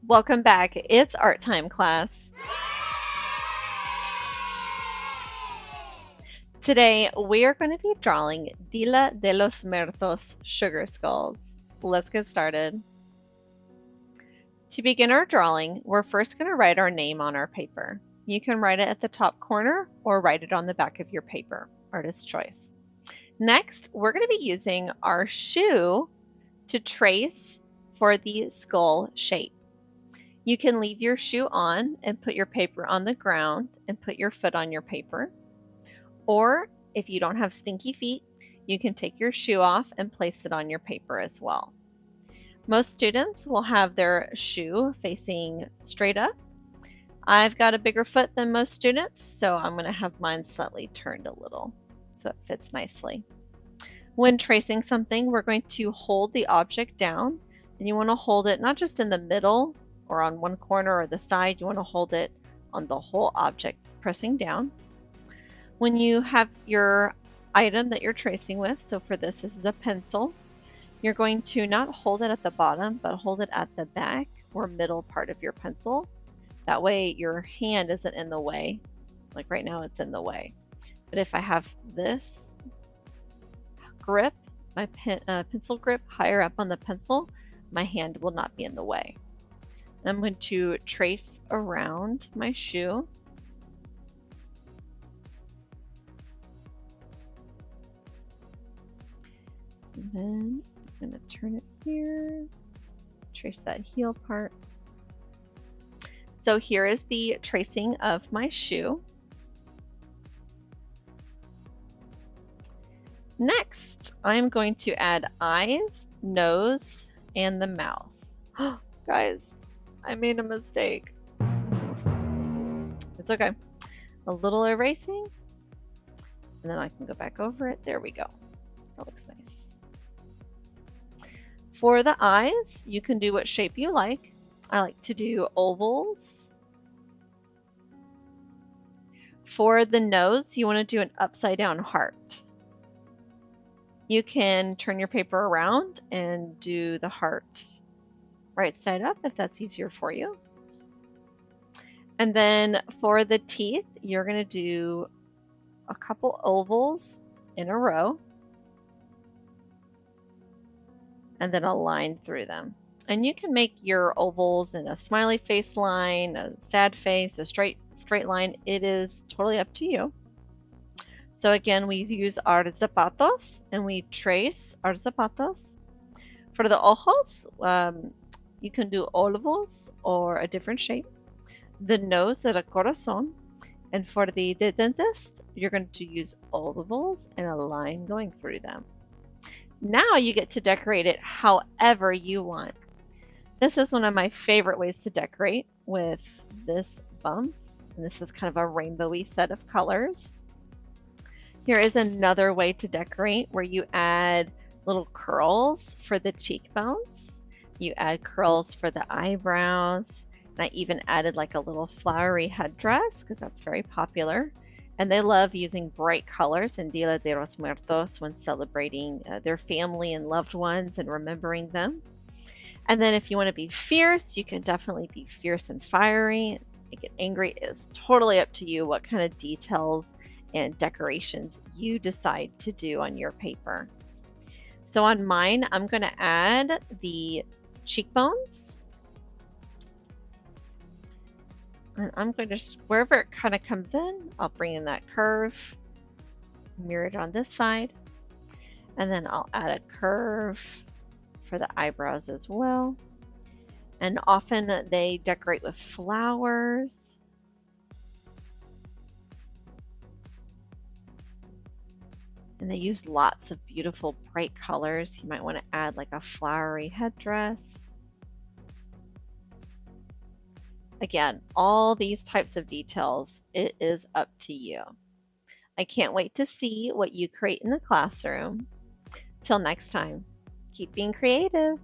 Welcome back. It's art time, class. Today we are going to be drawing Dia de los Muertos sugar skulls. Let's get started. To begin our drawing, we're first going to write our name on our paper. You can write it at the top corner or write it on the back of your paper, artist's choice. Next, we're going to be using our shoe to trace for the skull shape. You can leave your shoe on and put your paper on the ground and put your foot on your paper. Or if you don't have stinky feet, you can take your shoe off and place it on your paper as well. Most students will have their shoe facing straight up. I've got a bigger foot than most students, so I'm going to have mine slightly turned a little so it fits nicely. When tracing something, we're going to hold the object down, and you want to hold it not just in the middle or on one corner or the side, you want to hold it on the whole object, pressing down. When you have your item that you're tracing with, so for this is a pencil, you're going to not hold it at the bottom, but hold it at the back or middle part of your pencil. That way your hand isn't in the way. Like right now it's in the way. But if I have this grip, my pencil grip higher up on the pencil, my hand will not be in the way. I'm going to trace around my shoe. And then I'm going to turn it here, trace that heel part. So here is the tracing of my shoe. Next, I'm going to add eyes, nose, and the mouth. Guys, I made a mistake. It's okay. A little erasing, and then I can go back over it. There we go. That looks nice. For the eyes, you can do what shape you like. I like to do ovals. For the nose, you want to do an upside down heart. You can turn your paper around and do the heart right side up if that's easier for you. And then for the teeth, you're going to do a couple ovals in a row and then a line through them. And you can make your ovals in a smiley face line, a sad face, a straight line. It is totally up to you. So again, we use our zapatos and we trace our zapatos. For the ojos, you can do ovals or a different shape. The nose is a corazón. And for the dentist, you're going to use ovals and a line going through them. Now you get to decorate it however you want. This is one of my favorite ways to decorate with this bump. And this is kind of a rainbowy set of colors. Here is another way to decorate where you add little curls for the cheekbones. You add curls for the eyebrows. And I even added like a little flowery headdress because that's very popular. And they love using bright colors in Dia de los Muertos when celebrating their family and loved ones and remembering them. And then if you want to be fierce, you can definitely be fierce and fiery. Make it angry. It's totally up to you what kind of details and decorations you decide to do on your paper. So on mine, I'm going to add the cheekbones. And I'm going to, wherever it kind of comes in, I'll bring in that curve, mirror it on this side, and then I'll add a curve for the eyebrows as well. And often they decorate with flowers. And they use lots of beautiful bright colors. You might want to add like a flowery headdress. Again, all these types of details, it is up to you. I can't wait to see what you create in the classroom. Till next time, keep being creative.